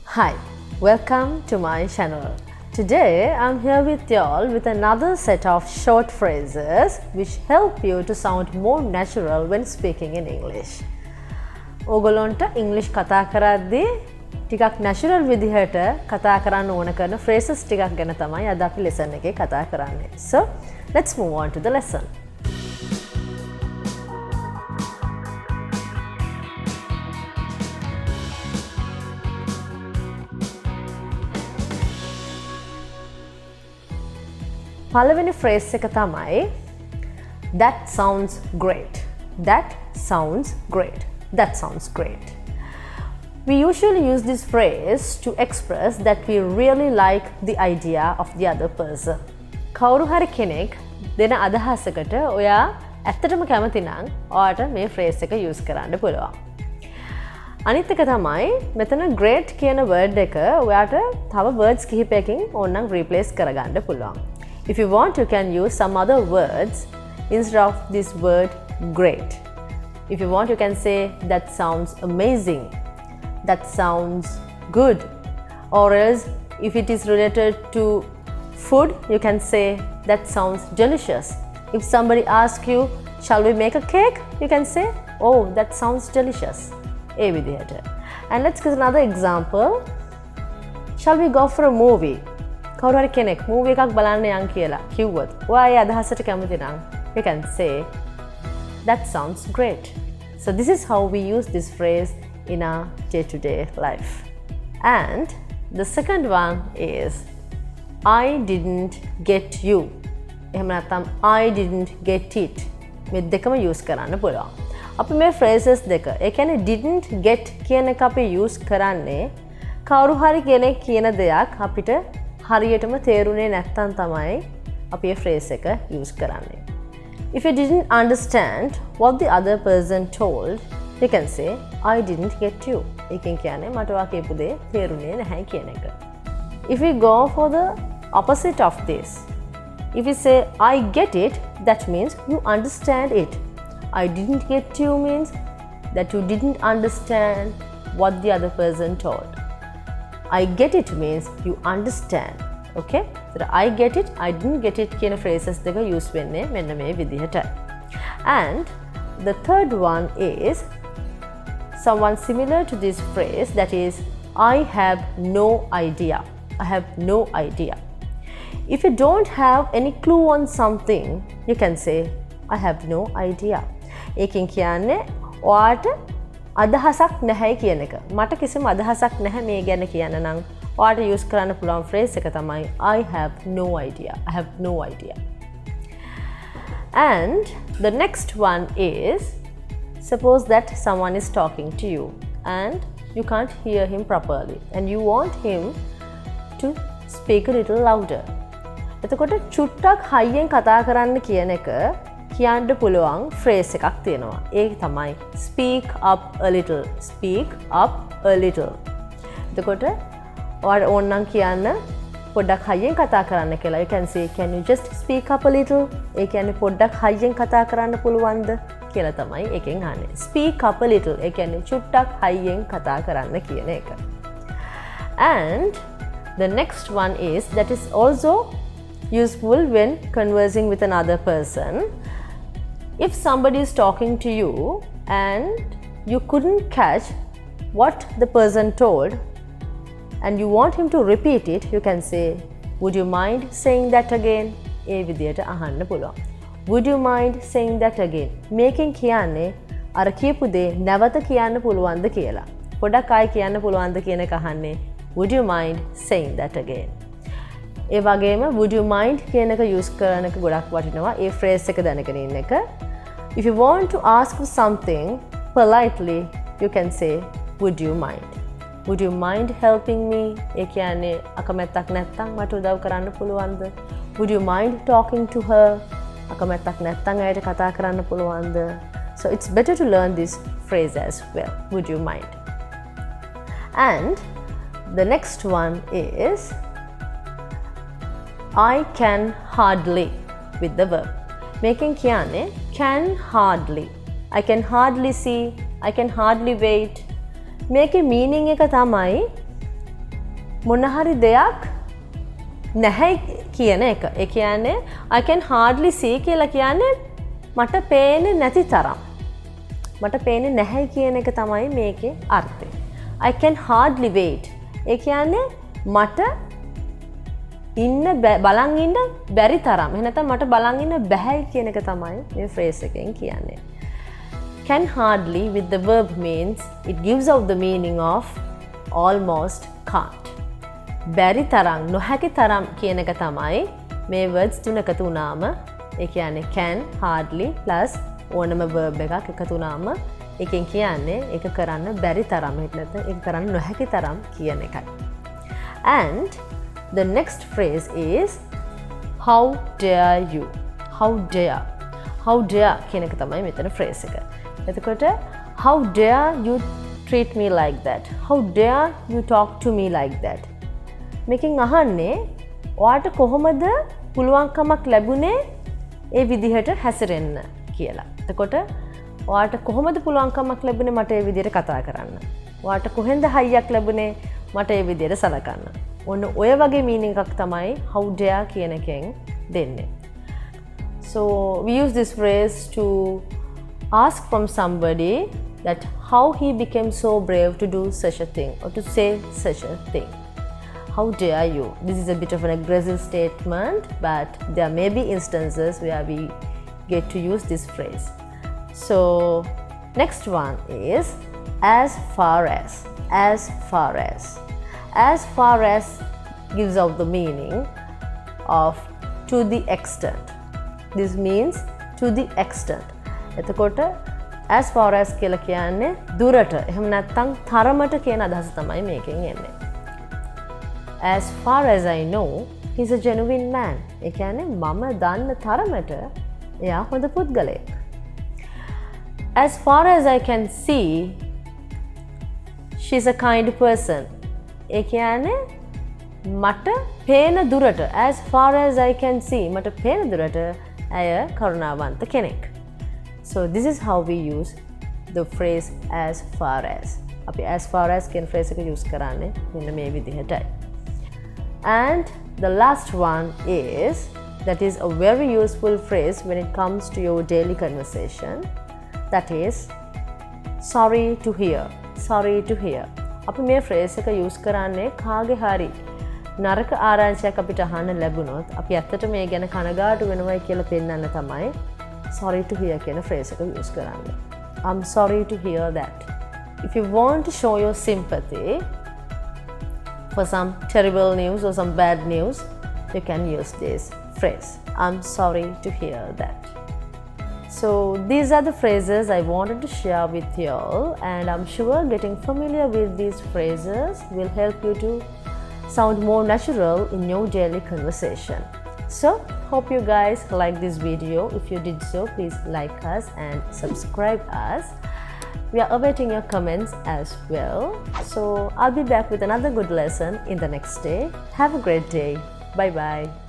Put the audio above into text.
Hi, welcome to my channel. Today I'm here with y'all with another set of short phrases which help you to sound more natural when speaking in English. ඕගොල්ලොන්ට English කතා කරද්දී ටිකක් natural විදිහට කතා කරන්න ඕන කරන phrases ටිකක් ගැන තමයි අද අපි lesson එකේ කතා කරන්නේ. So, let's move on to the lesson. පළවෙනි phrase එක තමයි that sounds great. That sounds great. That sounds great. We usually use this phrase to express that we really like the idea of the other person. කවුරු හරි කෙනෙක් දෙන අදහසකට ඔයා ඇත්තටම කැමති නම් ඔයාට මේ phrase එක use කරන්න පුළුවන්. අනිත් එක තමයි මෙතන great කියන word එක ඔයාට තව words කිහිපයකින් ඕනනම් replace කරගන්න පුළුවන්. If you want, you can use some other words instead of this word great. If you want, you can say that sounds amazing, that sounds good, or else if it is related to food, you can say that sounds delicious. If somebody asks you, shall we make a cake? You can say, oh, that sounds delicious. ඒ විදිහට. And let's get another example. Shall we go for a movie? කවුරු හරි කෙනෙක් movie එකක් බලන්න යන් කියලා කිව්වොත් ඔයා ඒ අදහසට කැමති නම් you can say that sounds great. So this is how we use this phrase in our day-to-day life. And the second one is I didn't get you. එහෙම නැත්නම් I didn't get it. මේ දෙකම use කරන්න පුළුවන්. අපි මේ phrases දෙක ඒ කියන්නේ didn't get කියන එක අපි use කරන්නේ කවුරු හරි කෙනෙක් කියන දෙයක් අපිට හරියටම තේරුනේ නැත්තම් තමයි අපි මේ phrase එක use කරන්නේ. If you didn't understand what the other person told, you can say I didn't get you. ඒකෙන් කියන්නේ මට ඔයා කියපු දේ තේරුනේ නැහැ කියන එක. If we go for the opposite of this, if we say I get it, that means you understand it. I didn't get you means that you didn't understand what the other person told. I get it means you understand. Okay? So I get it, I didn't get it කියන phrases දෙක use වෙන්නේ මෙන්න මේ විදිහට. And the third one is someone similar to this phrase, that is I have no idea. I have no idea. If you don't have any clue on something, you can say I have no idea. ඒකෙන් කියන්නේ ඔයාට අදහසක් නැහැ කියන එක. මට කිසිම අදහසක් නැහැ මේ ගැන කියන්න නම් ඔයාට use කරන්න පුළුවන් phrase එක තමයි I have no idea. I have no idea. And the next one is suppose that someone is talking to you and you can't hear him properly and you want him to speak a little louder. එතකොට චුට්ටක් හයියෙන් කතා කරන්න කියන එක කියන්න පුළුවන් phrase එකක් තියෙනවා. ඒක තමයි speak up a little. Speak up a little. එතකොට ඔයාට ඕන නම් කියන්න පොඩ්ඩක් හයියෙන් කතා කරන්න කියලා. You can say can you just speak up a little? ඒ කියන්නේ පොඩ්ඩක් හයියෙන් කතා කරන්න පුළුවන්ද කියලා තමයි එකෙන් අහන්නේ. Speak up a little. ඒ කියන්නේ චුට්ටක් හයියෙන් කතා කරන්න කියන එක. And the next one is that is also useful when conversing with another person. If somebody is talking to you and you couldn't catch what the person told and you want him to repeat it, you can say, would you mind saying that again? ඒ විදියට අහන්න පුළුවන්. Would you mind saying that again? මේකෙන් කියන්නේ අර කියපු දේ නැවත කියන්න පුළුවන්ද කියලා. පොඩක් ආයි කියන්න පුළුවන්ද කියන එක අහන්නේ would you mind saying that again? ඒ වගේම would you mind කියන එක use කරන එක ගොඩක් වටිනවා. ඒ phrase එක දැනගෙන ඉන්න එක. If you want to ask for something politely, you can say would you mind? Would you mind helping me? ඒ කියන්නේ අකමැත්තක් නැත්තම් මට උදව් කරන්න පුළුවන්ද? Would you mind talking to her? අකමැත්තක් නැත්තම් ඇයට කතා කරන්න පුළුවන්ද? So it's better to learn this phrase as well. Would you mind? And the next one is I can hardly with the verb. මේකෙන් කියන්නේ can hardly. I can hardly see. I can hardly wait. මේකේ meaning එක තමයි මොන හරි දෙයක් නැහැ කියන එක. ඒ කියන්නේ I can hardly see කියලා කියන්නේ මට පේන්නේ නැති තරම්. මට පේන්නේ නැහැ කියන එක තමයි මේකේ අර්ථය. I can hardly wait. ඒ කියන්නේ මට බලන් ඉන්න බැරි තරම්. එහෙනම් නැත්නම් මට බලන් ඉන්න බැහැ කියන එක තමයි මේ phrase එකෙන් කියන්නේ. Can hardly with the verb means it gives out the meaning of almost can't. බැරි තරම් නොහැකි තරම් කියන එක තමයි මේ words තුන එකතු වුණාම ඒ කියන්නේ can hardly plus ඕනම verb එකක් එකතු වුණාම එකෙන් කියන්නේ ඒක කරන්න බැරි තරම් නැත්නම් ඒක කරන්න නොහැකි තරම් කියන එකයි. And the next phrase is how dare you. How dare කියන එක තමයි මෙතන phrase එක. එතකොට how dare you treat me like that. How dare you talk to me like that. මේකෙන් අහන්නේ ඔයාට කොහොමද පුළුවන්කමක් ලැබුණේ ඒ විදිහට හැසිරෙන්න කියලා. එතකොට ඔයාට කොහොමද පුළුවන්කමක් ලැබුණේ මට ඒ විදිහට කතා කරන්න. ඔයාට කොහෙන්ද හයියක් ලැබුණේ මට ඒ විදිහට සලකන්න. ඔන්න ඔය වගේ මීනින්ග් එකක් තමයි how dare කියන එකෙන් දෙන්නේ. So we use this phrase to ask from somebody that how he became so brave to do such a thing or to say such a thing. How dare you? This is a bit of an aggressive statement, but there may be instances where we get to use this phrase. So next one is as far as. As far as gives out the meaning of to the extent. This means to the extent. එතකොට as far as කියලා කියන්නේ දුරට එහෙම නැත්නම් තරමට කියන අදහස තමයි මේකෙන් එන්නේ. As far as I know, he's a genuine man. ඒ කියන්නේ මම දන්න තරමට එයා හොඳ පුද්ගලයෙක්. As far as I can see, she's a kind person. ඒ කියන්නේ මට පේන දුරට as far as I can see මට පේන දුරට ඇය කරුණාවන්ත කෙනෙක්. So this is how we use the phrase as far as. අපි as far as කියන phrase එක use කරන්නේ මෙන්න මේ විදිහටයි. And the last one is that is a very useful phrase when it comes to your daily conversation. That is sorry to hear. අපි මේ phrase එක use කරන්නේ කාගේ හරි නරක ආරංචියක් අපිට අහන්න ලැබුණොත් අපි ඇත්තට මේ ගැන කනගාටු වෙනවයි කියලා පෙන්නන්න තමයි sorry to hear කියන phrase එක use කරන්නේ. I'm sorry to hear that. If you want to show your sympathy for some terrible news or some bad news, you can use this phrase. I'm sorry to hear that. So these are the phrases I wanted to share with you all, and I'm sure getting familiar with these phrases will help you to sound more natural in your daily conversation. So hope you guys like this video. If you did so, please like us and subscribe us. We are awaiting your comments as well. So I'll be back with another good lesson in the next day. Have a great day. Bye bye.